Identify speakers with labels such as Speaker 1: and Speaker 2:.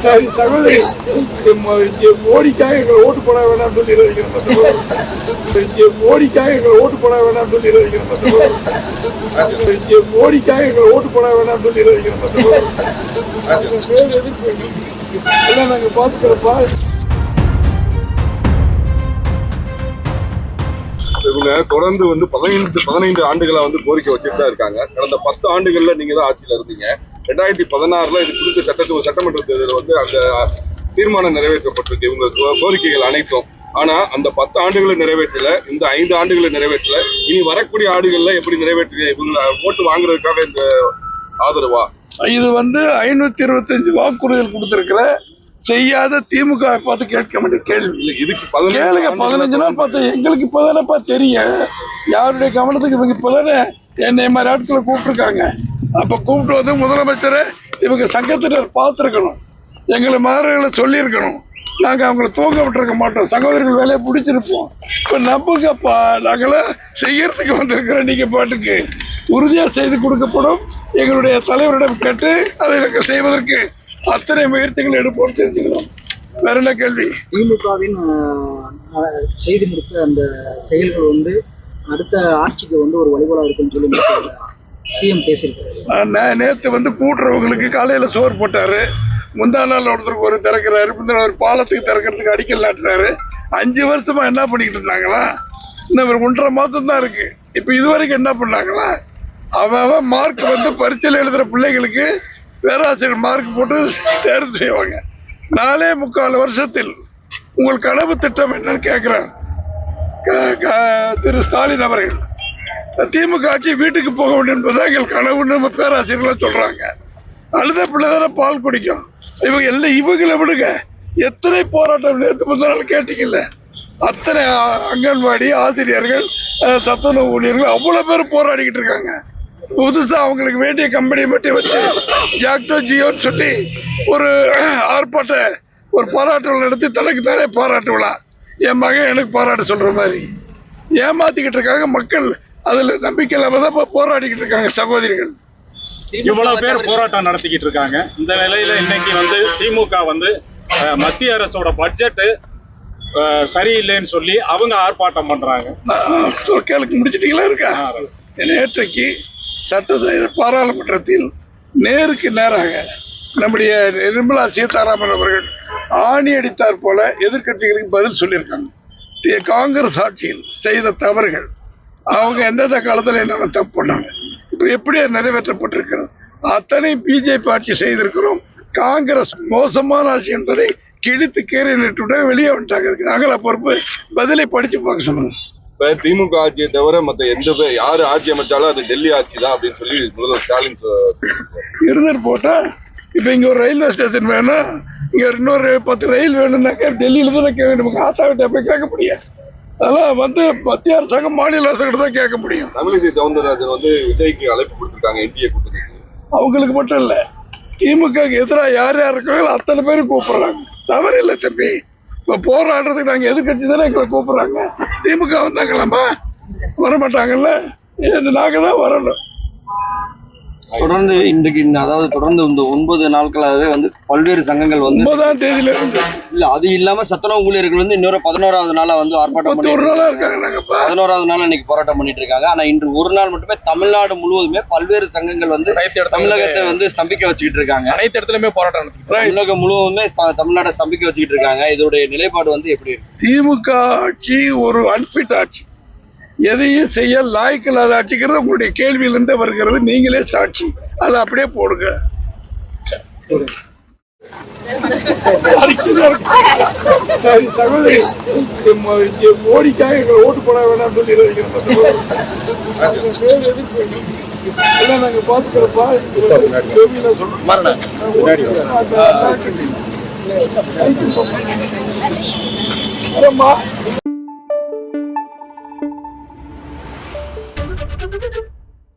Speaker 1: சரி சகோதரி, மோடிக்காக எங்களை ஓட்டு போட வேணாம் சொல்லி இருக்கிறோம். மோடிக்காக எங்களை ஓட்டு போட வேணாம் சொல்லி இருக்கிறோம். மோடிக்காக எங்களை ஓட்டு போட வேணாம் சொல்லி இருக்கிறோம். எல்லாம் நாங்க பாத்துக்கிறப்பா.
Speaker 2: இவங்க தொடர்ந்து 15 ஆண்டுகளா கோரிக்கை வச்சுட்டு தான் இருக்காங்க. கடந்த 10 ஆண்டுகள்ல நீங்க தான் ஆட்சியில இருந்தீங்க. 2016 இது குறித்த சட்டமன்ற தேர்தல் அந்த தீர்மானம் நிறைவேற்றப்பட்டிருக்கு இவங்க கோரிக்கைகள் அனைத்தும். ஆனா அந்த 10 ஆண்டுகளை நிறைவேற்றல, இந்த 5 ஆண்டுகளை நிறைவேற்றல. இனி வரக்கூடிய ஆண்டுகள்ல எப்படி நிறைவேற்று இவங்க ஓட்டு வாங்குறதுக்காக இந்த ஆதரவா?
Speaker 1: இது 525 வாக்குறுதிகள் கொடுத்திருக்கிற செய்யாத திமுக பார்த்து கேட்க வேண்டிய கேள்வி.
Speaker 2: இதுக்கு
Speaker 1: கேளுங்க. 15 நாள் பார்த்து எங்களுக்கு இப்பதானப்பா தெரியும். யாருடைய கவனத்துக்கு இவங்க இப்பதானே என்னை மாதிரி ஆட்களை கூப்பிட்டுருக்காங்க. அப்ப கூப்பிட்டு முதலமைச்சரை இவங்க சங்கத்தினர் பார்த்துருக்கணும், எங்களை மாறுகளை சொல்லியிருக்கணும். நாங்க அவங்களை தூங்க விட்டுருக்க மாட்டோம், சகோதரிகள் வேலையை பிடிச்சிருப்போம். இப்ப நம்புங்கப்பா, நாங்களாம் செய்யறதுக்கு வந்திருக்கிறோம். நீங்க பாட்டுக்கு உறுதியா செய்து கொடுக்கப்படும். எங்களுடைய தலைவரிடம் கேட்டு அதை நாங்கள் செய்வதற்கு அத்தனை முயற்சிகள் எடுப்போம் தெரிஞ்சுக்கிறோம். வேற என்ன கேள்வி?
Speaker 3: திமுகவின் செய்து முடித்த அந்த செயல்கள் அடுத்த ஆட்சிக்கு ஒரு வழிபாடா இருக்குன்னு சொல்லி சிஎம் பேசியிருக்காரு.
Speaker 1: நேற்று கூட்டுறவங்களுக்கு காலையில சோறு போட்டாரு. முந்தா நாள் ஒருத்தருக்கு ஒரு திறக்கிறாரு, முந்தின ஒரு பாலத்துக்கு திறக்கிறதுக்கு அடிக்கல் நாட்டுறாரு. 5 வருஷமா என்ன பண்ணிக்கிட்டு இருந்தாங்களா? இன்னும் ஒரு 1.5 மாசம் தான் இருக்கு. இப்ப இதுவரைக்கும் என்ன பண்ணாங்களா? அவன் மார்க் பரீட்சையில் எழுதுற பிள்ளைகளுக்கு பேராசிரியர் மார்க் போட்டு தேர்வு செய்வாங்க. 4.25 வருஷத்தில் உங்கள் கனவு திட்டம் என்னன்னு கேட்கிறார் திரு ஸ்டாலின் அவர்கள். திமுக ஆட்சி வீட்டுக்கு போக வேண்டும் என்பதுதான் எங்கள் கனவுன்னு நம்ம பேராசிரியர்கள் சொல்றாங்க. அழுத பிள்ளை தானே பால் குடிக்கும். இவங்களை விடுங்க, எத்தனை போராட்டம் நேற்று முந்தின நாள் கேட்டீங்கல்ல, அத்தனை அங்கன்வாடி ஆசிரியர்கள், சத்துணவு ஊழியர்கள் அவ்வளவு பேர் போராடிக்கிட்டு இருக்காங்க. புதுசா அவங்களுக்கு வேண்டிய கம்பெனியை மட்டும் வச்சு ஜாக்டோ ஜியோன்னு சொல்லி ஒரு ஆர்ப்பாட்ட ஒரு பாராட்டு விழா நடத்தி தனக்கு தானே பாராட்டு விழா, என் மகன் எனக்கு பாராட்டு சொல்ற மாதிரி ஏமாத்திக்கிட்டு இருக்காங்க. மக்கள் அதுல நம்பிக்கை இல்லாம தான் போராடிக்கிட்டு இருக்காங்க. சகோதரிகள்
Speaker 4: இவ்வளவு பேர் போராட்டம் நடத்திக்கிட்டு இருக்காங்க. இந்த நிலையில இன்னைக்கு திமுக மத்திய அரசோட பட்ஜெட் சரியில்லைன்னு சொல்லி அவங்க ஆர்ப்பாட்டம் பண்றாங்க.
Speaker 1: கேளுக்கு முடிச்சிட்டீங்களா இருக்கா? நேற்றைக்கு பாராளுமன்றத்தில் நேருக்கு நேராக நம்முடைய நிர்மலா சீதாராமன் அவர்கள் ஆணி அடித்தார் போல எதிர்கட்சிகளுக்கு பதில் சொல்லியிருக்காங்க. காங்கிரஸ் ஆட்சியில் செய்த தவறுகள், அவங்க எந்தெந்த காலத்தில் என்னென்ன தப்பு பண்ணாங்க, இப்ப எப்படி நிறைவேற்றப்பட்டிருக்கிறது, அத்தனை பிஜேபி ஆட்சி செய்திருக்கிறோம். காங்கிரஸ் மோசமான ஆட்சி என்பதை கிழித்து கீரை நிட்டு வெளியே வந்துட்டாங்க. நாங்கள பொறுப்பு பதிலை படிச்சு பார்க்க சொல்லுங்க.
Speaker 2: இப்ப திமுக ஆட்சியை தவிர மற்ற எந்த யாரு ஆட்சி அமைச்சாலும் அது டெல்லி ஆட்சி தான் அப்படின்னு சொல்லி முதல்வர் ஸ்டாலின்
Speaker 1: இருந்துட்டு போட்டா. இப்ப இங்க ஒரு ரயில்வே ஸ்டேஷன் வேணும், இங்க இன்னொரு 10 ரயில் வேணும்னாக்க டெல்லியில தான் நமக்கு ஆத்தாவிட்ட போய் கேட்க முடியாது. அதெல்லாம் மத்திய அரசாங்கம் மாநில அரசாங்கம் தான் கேட்க முடியும்.
Speaker 2: தமிழிசை சவுந்தரராஜன் விஜய்க்கு அழைப்பு கொடுத்திருக்காங்க என்டிஏ கூட்டத்துக்கு.
Speaker 1: அவங்களுக்கு மட்டும் இல்ல, திமுக எதிராக யார் யார் இருக்காங்களோ அத்தனை பேரும் கூப்பிடுறாங்க. தவறு இல்லை தம்பி. இப்ப போராடுறதுக்கு நாங்க எதிர்கட்சி தானே எங்களை கூப்பிடுறாங்க. திமுக வந்தாங்களாமா? வரமாட்டாங்கல்ல, நாங்க தான் வரணும்.
Speaker 5: தொடர்ந்து இன்றைக்கு தொடர்ந்து இந்த 9 நாட்களாகவே பல்வேறு சங்கங்கள்
Speaker 1: 9ஆம் தேதியில இருந்து
Speaker 5: இல்ல, அது இல்லாம சத்துணவு ஊழியர்கள் இன்னொரு 11வது நாளா ஆர்ப்பாட்டம் பண்ணி 11வது நாள் இன்னைக்கு போராட்டம் பண்ணிட்டு இருக்காங்க. ஆனா இன்று ஒரு நாள் மட்டுமே தமிழ்நாடு முழுவதுமே பல்வேறு சங்கங்கள் தமிழகத்தை ஸ்தம்பிக்க வச்சுக்கிட்டு இருக்காங்க.
Speaker 4: அனைத்து இடத்துலயுமே போராட்டம்
Speaker 5: தமிழகம் முழுவதுமே தமிழ்நாட்டை ஸ்தம்பிக்க வச்சுக்கிட்டு இருக்காங்க. இதோடைய நிலைப்பாடு எப்படி இருக்கு?
Speaker 1: திமுக ஆட்சி ஒரு அன்பிட் ஆட்சி, எதையும் செய்ய லாய்க்கில்லாத ஆட்சிக்கிறது உங்களுடைய கேள்வியிலிருந்து வருகிறது. நீங்களே சாட்சி, அதை அப்படியே போடுங்க. சரி சகோதரி, மோடிக்காக எங்களை ஓட்டு போட வேணாம் சொல்லி எல்லாம் நாங்க பாத்துக்கிறப்பா. சொல்றோம்